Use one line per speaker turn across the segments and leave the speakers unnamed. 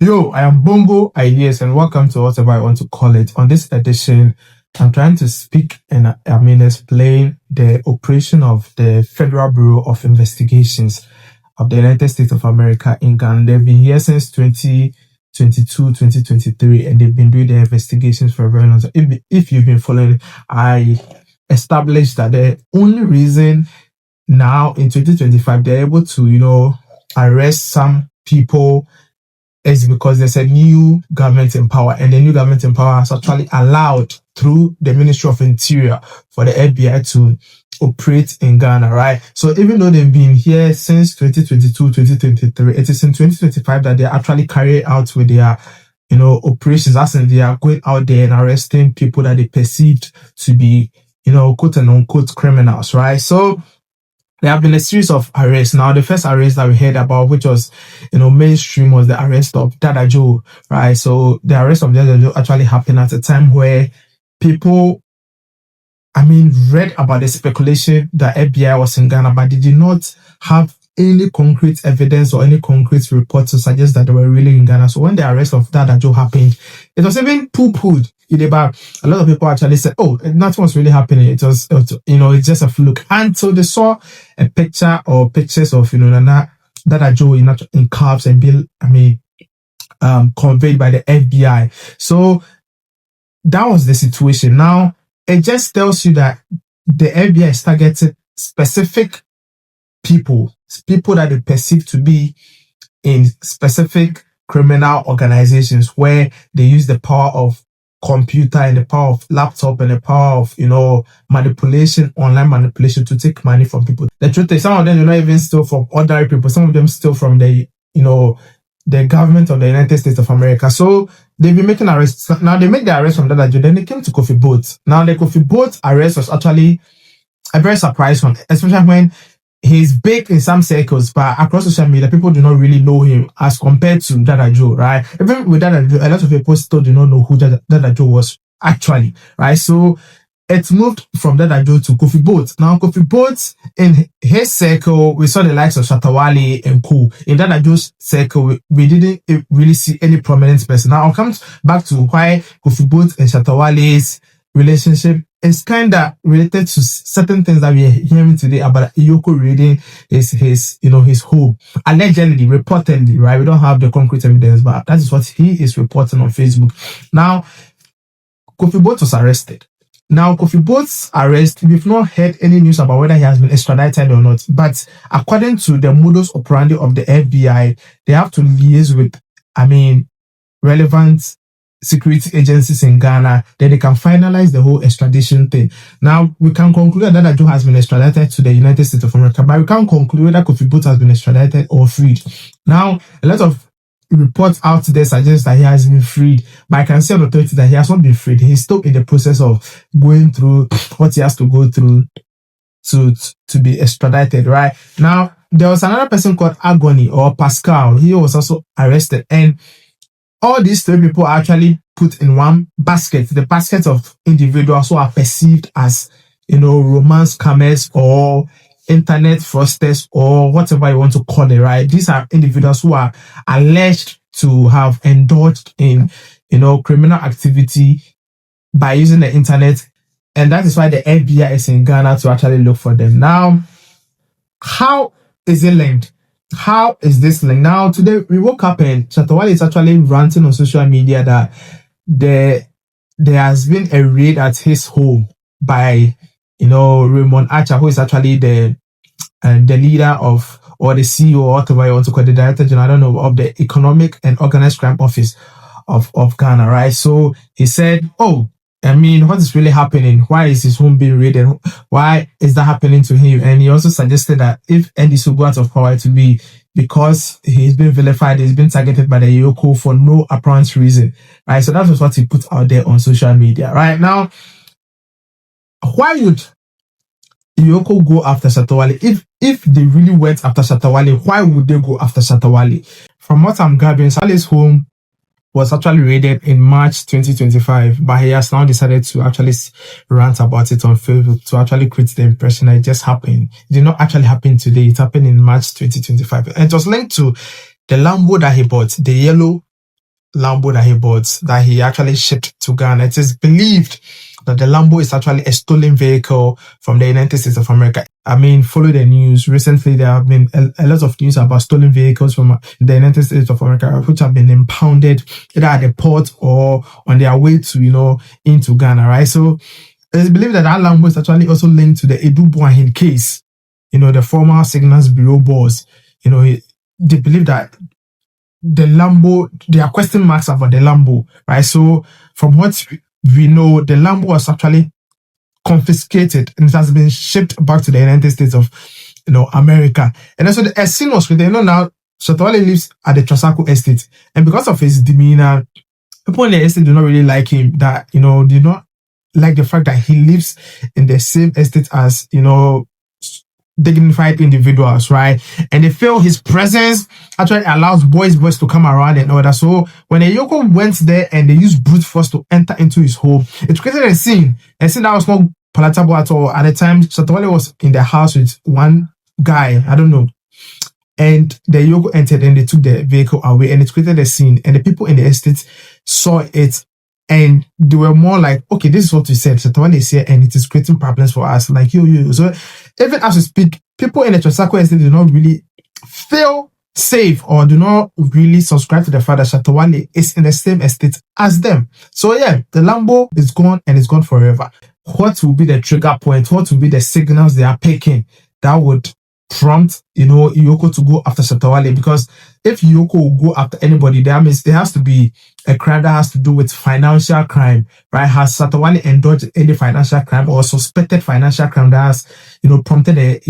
Yo, I am Bongo Ideas and welcome to whatever I want to call it. On this edition, I'm trying to speak and explain the operation of the Federal Bureau of Investigations of the United States of America in Ghana. They've been here since 2022, 2023, and they've been doing the investigations for a very long time. If you've been following, I established that the only reason now in 2025 they're able to, arrest some people is because there's a new government in power, and the new government in power has actually allowed through the Ministry of Interior for the FBI to operate in Ghana, right? So even though they've been here since 2022, 2023, it is in 2025 that they're actually carrying out with their, operations, as in they are going out there and arresting people that they perceived to be, quote and unquote criminals, right? So there have been a series of arrests. Now, the first arrest that we heard about, which was, mainstream, was the arrest of Dada Joe, right? So the arrest of Dada Joe actually happened at a time where people, read about the speculation that FBI was in Ghana, but they did not have any concrete evidence or any concrete report to suggest that they were really in Ghana. So when the arrest of Dada Joe happened, it was even poo-pooed. A lot of people actually said, oh, nothing was really happening. It's just a fluke. And so they saw a picture or pictures of, Dada Joe in cuffs and being, conveyed by the FBI. So that was the situation. Now, it just tells you that the FBI is targeting specific people that they perceive to be in specific criminal organizations where they use the power of computer and the power of laptop and the power of, manipulation, online manipulation to take money from people. The truth is, some of them do not even steal from ordinary people. Some of them steal from the government of the United States of America. So they've been making arrests. Now they make the arrest from Dada Joe. Then they came to Kofi Boat. Now the Kofi Boat arrest was actually a very surprise one, especially when he's big in some circles, but across social media, people do not really know him as compared to Dada Joe, right? Even with Dada Joe, a lot of people still do not know who Dada Joe was actually, right? So it moved from Dada Joe to Kofi Boat. Now, Kofi Boat, in his circle, we saw the likes of Shatta Wale and co. In Dada Joe's circle, we didn't really see any prominent person. Now, I'll come back to why Kofi Boat and Shatta Wale's relationship is kind of related to certain things that we are hearing today about EOCO raiding his home. Allegedly, reportedly, right? We don't have the concrete evidence, but that is what he is reporting on Facebook. Now, Kofi Boat was arrested. Now, Kofi Boat's arrest, we've not heard any news about whether he has been extradited or not. But according to the modus operandi of the FBI, they have to liaise with, relevant security agencies in Ghana, then they can finalize the whole extradition thing. Now, we can conclude that Dada Joe has been extradited to the United States of America, but we can't conclude that Kofi Boat has been extradited or freed. Now, a lot of reports out there suggest that he has been freed, but I can say on authority that he has not been freed. He's still in the process of going through what he has to go through to be extradited, right? Now, there was another person called Agony or Pascal. He was also arrested, and all these three people are actually put in one basket, the basket of individuals who are perceived as, romance scammers or internet fraudsters or whatever you want to call it, right? These are individuals who are alleged to have indulged in, criminal activity by using the internet. And that is why the FBI is in Ghana to actually look for them. Now, how is it linked? How is this linked? Now, today we woke up and Shatta Wale is actually ranting on social media that there has been a raid at his home by, Raymond Archer, who is actually the leader of, or the CEO, or whatever you want to call it, the director general, I don't know, of the Economic and Organized Crime Office of Ghana, right? So he said, what is really happening? Why is his home being raided? Why is that happening to him? And he also suggested that if NDC will go out of power, to be because he's been vilified, he's been targeted by the EOCO for no apparent reason, right? So that was what he put out there on social media, right? Now, why would EOCO go after Shatta Wale? If they really went after Shatta Wale, why would they go after Shatta Wale? From what I'm gathering, Wale's home was actually raided in March 2025, but he has now decided to actually rant about it on Facebook to actually create the impression that it just happened. It did not actually happen today. It happened in March 2025. And it was linked to the Lambo that he bought, the yellow Lambo that he bought, that he actually shipped to Ghana. It is believed that the Lambo is actually a stolen vehicle from the United States of America. I mean, follow the news. Recently, there have been a lot of news about stolen vehicles from the United States of America, which have been impounded either at the port or on their way to, into Ghana, right? So it's believed that that Lambo is actually also linked to the Adu Boahen case, the former Signals Bureau boss. They believe that the Lambo, there are question marks about the Lambo, right? So from what we know, the Lambo was actually confiscated and it has been shipped back to the United States of America. And also a scene was created. Now Shatta Wale lives at the Trasaco estate, and because of his demeanor, people in the estate do not really like him. That do not like the fact that he lives in the same estate as dignified individuals, right? And they feel his presence actually allows boys to come around and all that. So when the EOCO went there and they used brute force to enter into his home, it created a scene that was not palatable at all. At the time, Shatta Wale was in the house with one guy, I don't know, and the EOCO entered and they took the vehicle away, and it created a scene, and the people in the estate saw it. And they were more like, okay, this is what we said. Shatta Wale is here and it is creating problems for us. Like, yo. So even as we speak, people in the Trasaco estate do not really feel safe or do not really subscribe to the fact that Shatta Wale is in the same estate as them. So yeah, the Lambo is gone and it's gone forever. What will be the trigger point? What will be the signals they are picking that would prompt, EOCO to go after Shatta Wale? Because if EOCO will go after anybody, that means there has to be a crime that has to do with financial crime, right? Has Shatta Wale indulged any financial crime or suspected financial crime that has, prompted the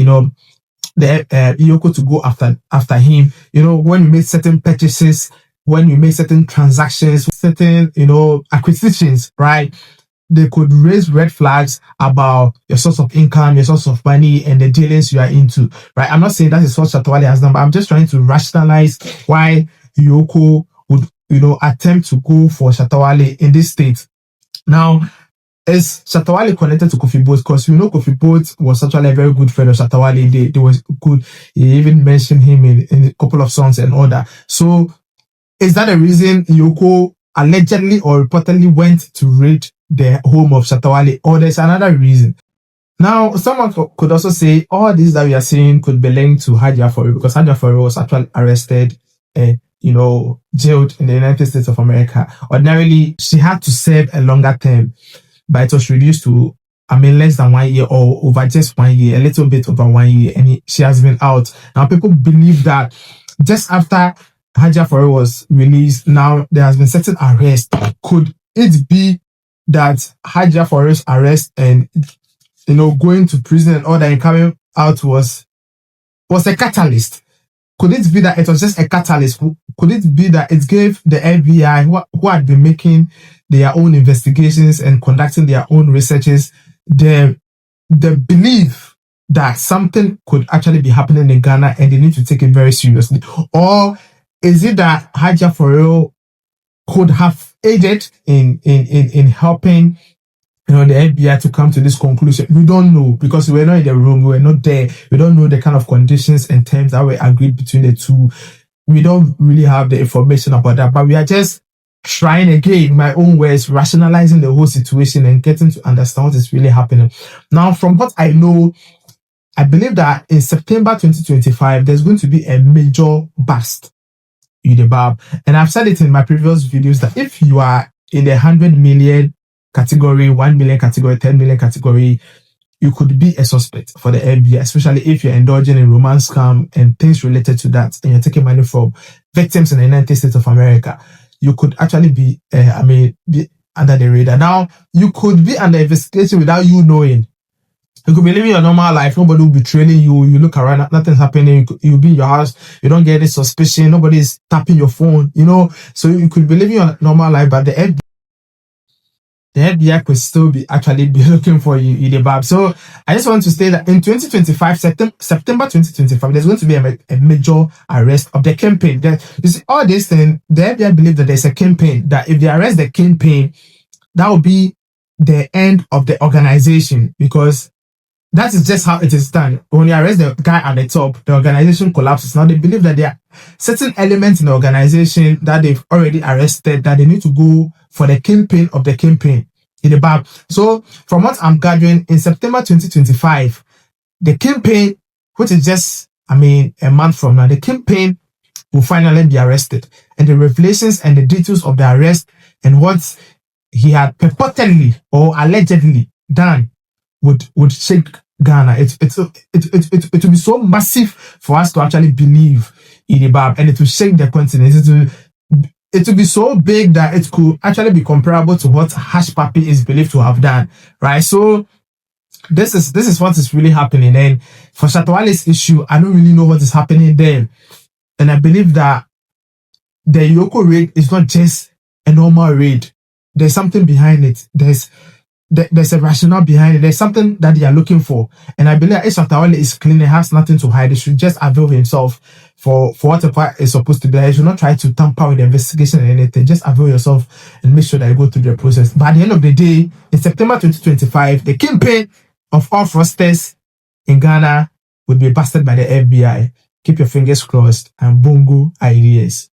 EOCO to go after him? When you make certain purchases, when you make certain transactions, certain, acquisitions, right? They could raise red flags about your source of income, your source of money, and the dealings you are into, right? I'm not saying that is what Shatta Wale has done, but I'm just trying to rationalize why EOCO would, attempt to go for Shatta Wale in this state. Now, is Shatta Wale connected to Kofi Boat? Because Kofi Boat was actually a very good friend of Shatta Wale. They was good. He even mentioned him in a couple of songs and all that. So, is that the reason EOCO allegedly or reportedly went to raid the home of Shatta Wale, or there's another reason? Now, someone could also say all this that we are saying could be linked to Haji Afori, because Haji Afori was actually arrested and jailed in the United States of America. Ordinarily, she had to serve a longer term, but it was reduced to less than 1 year or over just 1 year, a little bit over 1 year, and she has been out. Now, people believe that just after Haji Afori was released, now there has been certain arrest. Could it be that Haji Afori's arrest and going to prison and all that and coming out was a catalyst? Could it be that it was just a catalyst? Could it be that it gave the FBI, who had been making their own investigations and conducting their own researches, the belief that something could actually be happening in Ghana and they need to take it very seriously? Or is it that Haji Afori could have aided in helping the FBI to come to this conclusion? We don't know, because we were not in the room, we were not there. We don't know the kind of conditions and terms that were agreed between the two. We don't really have the information about that, but we are just trying, again, my own words, rationalizing the whole situation and getting to understand what is really happening. Now, from what I know, I believe that in September 2025, there's going to be a major bust in the BAB. And I've said it in my previous videos that if you are in the 100 million category, 1 million category, 10 million category, you could be a suspect for the FBI, especially if you're indulging in romance scam and things related to that, and you're taking money from victims in the United States of America. You could actually be under the radar. Now, you could be under investigation without you knowing. You could be living your normal life. Nobody will be trailing you. You look around, nothing's happening. You'll be in your house. You don't get any suspicion. Nobody is tapping your phone, So you could be living your normal life, but the FBI could still be looking for you in the BAB. So I just want to say that in 2025, September 2025, there's going to be a major arrest of the kingpin. You see, all this thing, the FBI believe that there's a kingpin, that if they arrest the kingpin, that will be the end of the organization, because That is just how it is done. When you arrest the guy at the top, the organization collapses. Now they believe that there are certain elements in the organization that they've already arrested that they need to go for the kingpin of the kingpin in the back. So from what I'm gathering, in September 2025, the kingpin, which is just, a month from now, the kingpin will finally be arrested. And the revelations and the details of the arrest and what he had purportedly or allegedly done would shake Ghana. It will be so massive for us to actually believe in Ibab, and it will shake the continent. It will be so big that it could actually be comparable to what Hash Papi is believed to have done, right? So this is what is really happening. And for Shatta Wale's issue, I don't really know what is happening there. And I believe that the EOCO raid is not just a normal raid. There's something behind it. There's a rationale behind it. There's something that they are looking for. And I believe if Shatta Wale is clean and has nothing to hide, he should just avail himself for whatever is supposed to be. He should not try to tamper with the investigation or anything. Just avail yourself and make sure that you go through the process. But at the end of the day, in September 2025, the kingpin of all fraudsters in Ghana would be busted by the FBI. Keep your fingers crossed and bongo ideas.